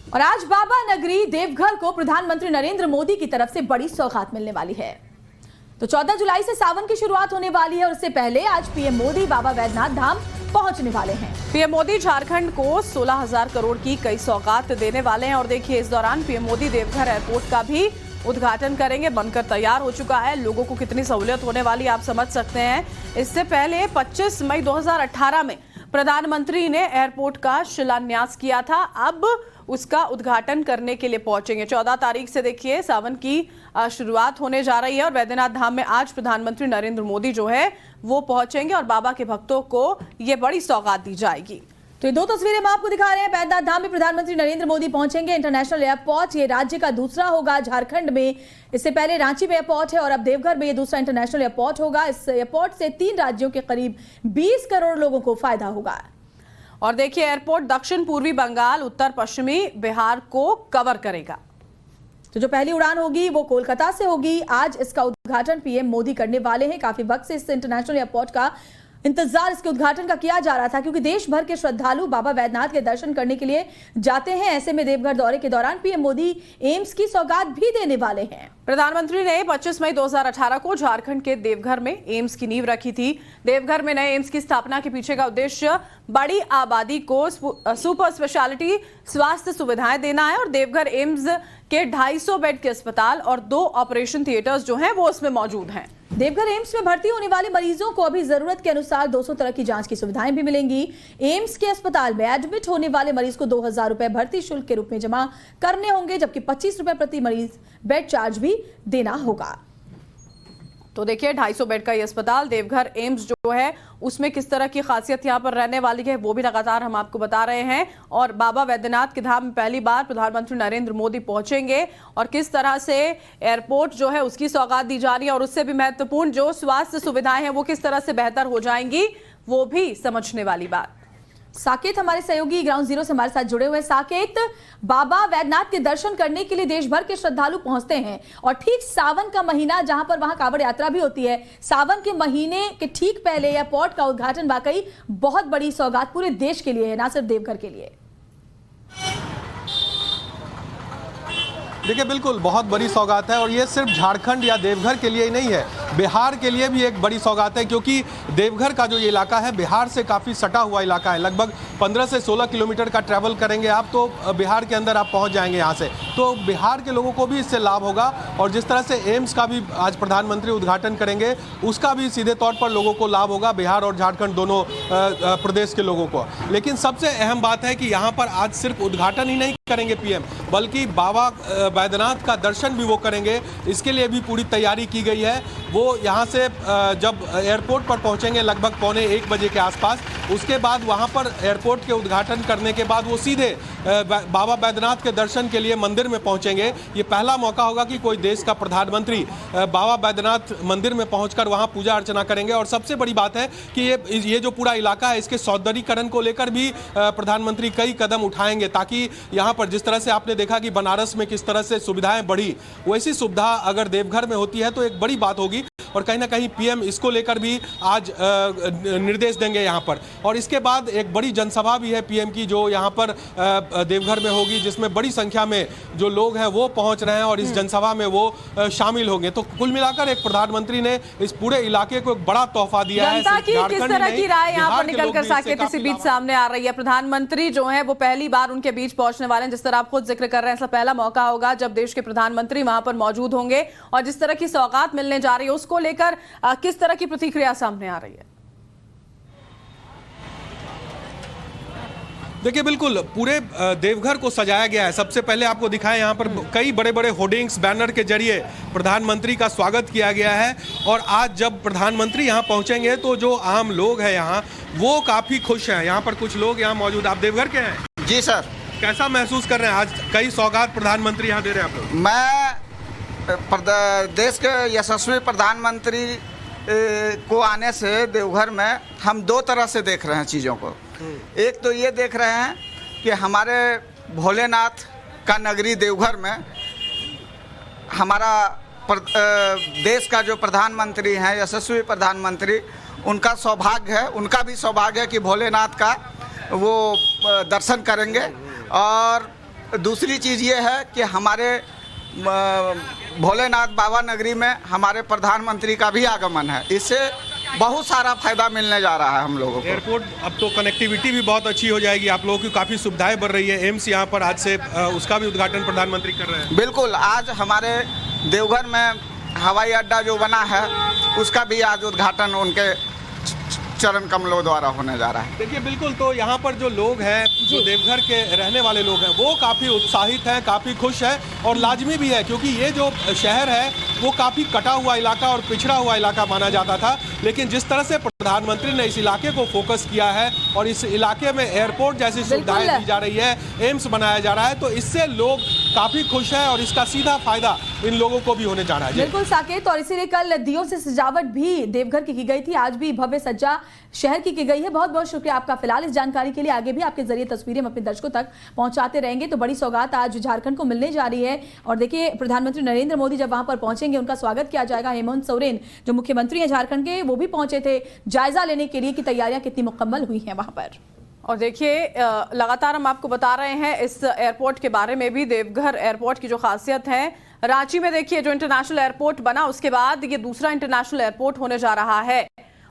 और आज बाबा नगरी देवघर को प्रधानमंत्री नरेंद्र मोदी की तरफ से बड़ी सौगात मिलने वाली है। तो 14 जुलाई से सावन की शुरुआत होने वाली है और उससे पहले आज पीएम मोदी बाबा वैद्यनाथ धाम पहुंचने वाले हैं। पीएम मोदी झारखंड को 16,000 करोड़ की कई सौगात देने वाले हैं और देखिए इस दौरान पीएम मोदी देवघर एयरपोर्ट का भी उद्घाटन करेंगे, बनकर तैयार हो चुका है। लोगों को कितनी सहूलियत होने वाली आप समझ सकते हैं। इससे पहले 25 मई 2018 में प्रधानमंत्री ने एयरपोर्ट का शिलान्यास किया था, अब उसका उद्घाटन करने के लिए पहुंचेंगे। 14 तारीख से देखिए सावन की शुरुआत होने जा रही है और वैद्यनाथ धाम में आज प्रधानमंत्री नरेंद्र मोदी जो है वो पहुंचेंगे और बाबा के भक्तों को ये बड़ी सौगात दी जाएगी। तो ये दो तस्वीरें हम आपको दिखा रहे हैं। वैद्यनाथ धाम में प्रधानमंत्री नरेंद्र मोदी पहुंचेंगे। इंटरनेशनल एयरपोर्ट ये राज्य का दूसरा होगा झारखंड में। इससे पहले रांची में एयरपोर्ट है और अब देवघर में ये दूसरा इंटरनेशनल एयरपोर्ट होगा। इस एयरपोर्ट से 3 राज्यों के करीब 20 करोड़ लोगों को फायदा होगा। और देखिए एयरपोर्ट दक्षिण पूर्वी बंगाल, उत्तर पश्चिमी बिहार को कवर करेगा। तो जो पहली उड़ान होगी वो कोलकाता से होगी। आज इसका उद्घाटन पीएम मोदी करने वाले हैं। काफी वक्त से इस इंटरनेशनल एयरपोर्ट का इंतजार इसके उद्घाटन का किया जा रहा था, क्योंकि देश भर के श्रद्धालु बाबा वैद्यनाथ के दर्शन करने के लिए जाते हैं। ऐसे में देवघर दौरे के दौरान पीएम मोदी एम्स की सौगात भी देने वाले हैं। प्रधानमंत्री ने 25 मई 2018 को झारखंड के देवघर में एम्स की नींव रखी थी। देवघर में नए एम्स की स्थापना के पीछे का उद्देश्य बड़ी आबादी को सुपर स्पेशलिटी स्वास्थ्य सुविधाएं देना है और देवघर एम्स के 250 बेड के अस्पताल और 2 ऑपरेशन थिएटर्स जो हैं वो उसमें मौजूद हैं। देवघर एम्स में भर्ती होने वाले मरीजों को अभी जरूरत के अनुसार 200 तरह की जांच की सुविधाएं भी मिलेंगी। एम्स के अस्पताल में एडमिट होने वाले मरीज को 2,000 रुपए भर्ती शुल्क के रूप में जमा करने होंगे, जबकि 25 रुपए प्रति मरीज बेड चार्ज भी देना होगा। तो देखिए 250 बेड का ये अस्पताल देवघर एम्स जो है उसमें किस तरह की खासियत यहाँ पर रहने वाली है वो भी लगातार हम आपको बता रहे हैं। और बाबा वैद्यनाथ के धाम में पहली बार प्रधानमंत्री नरेंद्र मोदी पहुंचेंगे और किस तरह से एयरपोर्ट जो है उसकी सौगात दी जा रही है और उससे भी महत्वपूर्ण जो स्वास्थ्य सुविधाएं हैं वो किस तरह से बेहतर हो जाएंगी वो भी समझने वाली बात। साकेत हमारे सहयोगी ग्राउंड जीरो से हमारे साथ जुड़े हुए। साकेत, बाबा वैद्यनाथ के दर्शन करने के लिए देश भर के श्रद्धालु पहुंचते हैं और ठीक सावन का महीना जहां पर वहां कांवड़ यात्रा भी होती है, सावन के महीने के ठीक पहले एयरपोर्ट का उद्घाटन वाकई बहुत बड़ी सौगात पूरे देश के लिए है, ना सिर्फ देवघर के लिए। देखिए बिल्कुल बहुत बड़ी सौगात है और ये सिर्फ झारखंड या देवघर के लिए ही नहीं है, बिहार के लिए भी एक बड़ी सौगात है, क्योंकि देवघर का जो ये इलाका है बिहार से काफ़ी सटा हुआ इलाका है। लगभग 15 से 16 किलोमीटर का ट्रैवल करेंगे आप तो बिहार के अंदर आप पहुंच जाएंगे यहाँ से। तो बिहार के लोगों को भी इससे लाभ होगा और जिस तरह से एम्स का भी आज प्रधानमंत्री उद्घाटन करेंगे उसका भी सीधे तौर पर लोगों को लाभ होगा, बिहार और झारखंड दोनों प्रदेश के लोगों को। लेकिन सबसे अहम बात है कि यहाँ पर आज सिर्फ उद्घाटन ही नहीं करेंगे पीएम, बल्कि बाबा वैद्यनाथ का दर्शन भी वो करेंगे। इसके लिए भी पूरी तैयारी की गई है। वो यहाँ से जब एयरपोर्ट पर पहुँचेंगे लगभग 1:45 बजे के आसपास, उसके बाद वहाँ पर एयरपोर्ट के उद्घाटन करने के बाद वो सीधे बाबा वैद्यनाथ के दर्शन के लिए मंदिर में पहुँचेंगे। ये पहला मौका होगा कि कोई देश का प्रधानमंत्री बाबा वैद्यनाथ मंदिर में पहुँचकर वहाँ पूजा अर्चना करेंगे। और सबसे बड़ी बात है कि ये जो पूरा इलाका है इसके सौंदर्यीकरण को लेकर भी प्रधानमंत्री कई कदम उठाएंगे, ताकि यहाँ पर जिस तरह से आपने देखा कि बनारस में किस तरह से सुविधाएं बढ़ी, वैसी सुविधा अगर देवघर में होती है तो एक बड़ी बात होगी। और कहीं ना कहीं पीएम इसको लेकर भी आज निर्देश देंगे यहाँ पर। और इसके बाद एक बड़ी जनसभा भी है पीएम की जो यहाँ पर देवघर में होगी, जिसमें बड़ी संख्या में जो लोग हैं वो पहुँच रहे हैं और इस जनसभा में वो शामिल होंगे। तो कुल मिलाकर एक प्रधानमंत्री ने इस पूरे इलाके को एक बड़ा तोहफा दिया है। जनता की किस तरह की राय यहाँ पर निकल कर साकेत इसी बीच सामने आ रही है। प्रधानमंत्री जो है वो पहली बार उनके बीच पहुंचने वाले हैं, जिस तरह आप खुद जिक्र कर रहे हैं, ऐसा पहला मौका होगा जब देश के प्रधानमंत्री वहां पर मौजूद होंगे। और जिस तरह की सौगात मिलने जा रही है उसको लेकर किस तरह की प्रतिक्रिया सामने आ रही है? देखिए बिल्कुल पूरे देवघर को सजाया गया है। सबसे पहले आपको दिखाएं यहाँ पर कई बड़े बड़े होर्डिंग्स बैनर के जरिए प्रधानमंत्री का स्वागत किया गया है। और आज जब प्रधानमंत्री यहाँ पहुँचेंगे तो जो आम लोग हैं यहाँ वो काफ़ी खुश हैं। यहाँ पर कुछ लोग यहाँ मौजूद। आप देवघर के हैं? जी सर। कैसा महसूस कर रहे हैं? आज कई सौगात प्रधानमंत्री यहाँ दे रहे हैं आप लोग। मैं देश के यशस्वी प्रधानमंत्री को आने से देवघर में हम 2 तरह से देख रहे हैं चीज़ों को। एक तो ये देख रहे हैं कि हमारे भोलेनाथ का नगरी देवघर में हमारा देश का जो प्रधानमंत्री हैं, यशस्वी प्रधानमंत्री, उनका सौभाग्य है, उनका भी सौभाग्य है कि भोलेनाथ का वो दर्शन करेंगे। और दूसरी चीज़ ये है कि हमारे भोलेनाथ बाबा नगरी में हमारे प्रधानमंत्री का भी आगमन है। इससे बहुत सारा फायदा मिलने जा रहा है हम लोगों को। एयरपोर्ट अब तो कनेक्टिविटी भी बहुत अच्छी हो जाएगी, आप लोगों की काफ़ी सुविधाएं बढ़ रही है। एम्स यहाँ पर आज से उसका भी उद्घाटन प्रधानमंत्री कर रहे हैं। बिल्कुल, आज हमारे देवघर में हवाई अड्डा जो बना है उसका भी आज उद्घाटन उनके चरण कमलों द्वारा होने जा रहा है। देखिए बिल्कुल, तो यहाँ पर जो लोग हैं, जो देवघर के रहने वाले लोग हैं, वो काफ़ी उत्साहित हैं, काफ़ी खुश हैं और लाजमी भी है, क्योंकि ये जो शहर है वो काफ़ी कटा हुआ इलाका और पिछड़ा हुआ इलाका माना जाता था। लेकिन जिस तरह से प्रधानमंत्री ने इस इलाके को फोकस किया है और इस इलाके में एयरपोर्ट जैसी सुविधाएं दी जा रही है, एम्स बनाया जा रहा है, तो इससे लोग काफ़ी खुश हैं और इसका सीधा फायदा इन लोगों को भी होने जा रहा है। बिल्कुल साकेत, और इसीलिए कल दियों से सजावट भी देवघर की गई थी, आज भी भव्य सज्जा शहर की गई है। बहुत बहुत शुक्रिया आपका फिलहाल इस जानकारी के लिए। आगे भी आपके जरिए तस्वीरें हम अपने दर्शकों तक पहुंचाते रहेंगे। तो बड़ी सौगात आज झारखंड को मिलने जा रही है और देखिए प्रधानमंत्री नरेंद्र मोदी जब वहां पर पहुंचेंगे उनका स्वागत किया जाएगा। हेमंत सोरेन जो मुख्यमंत्री हैं झारखंड के, वो भी पहुंचे थे जायजा लेने के लिए कि तैयारियां कितनी मुकम्मल हुई हैं वहां पर। और देखिए लगातार हम आपको बता रहे हैं इस एयरपोर्ट के बारे में भी। देवघर एयरपोर्ट की जो खासियत है, रांची में देखिए जो इंटरनेशनल एयरपोर्ट बना उसके बाद ये दूसरा इंटरनेशनल एयरपोर्ट होने जा रहा है।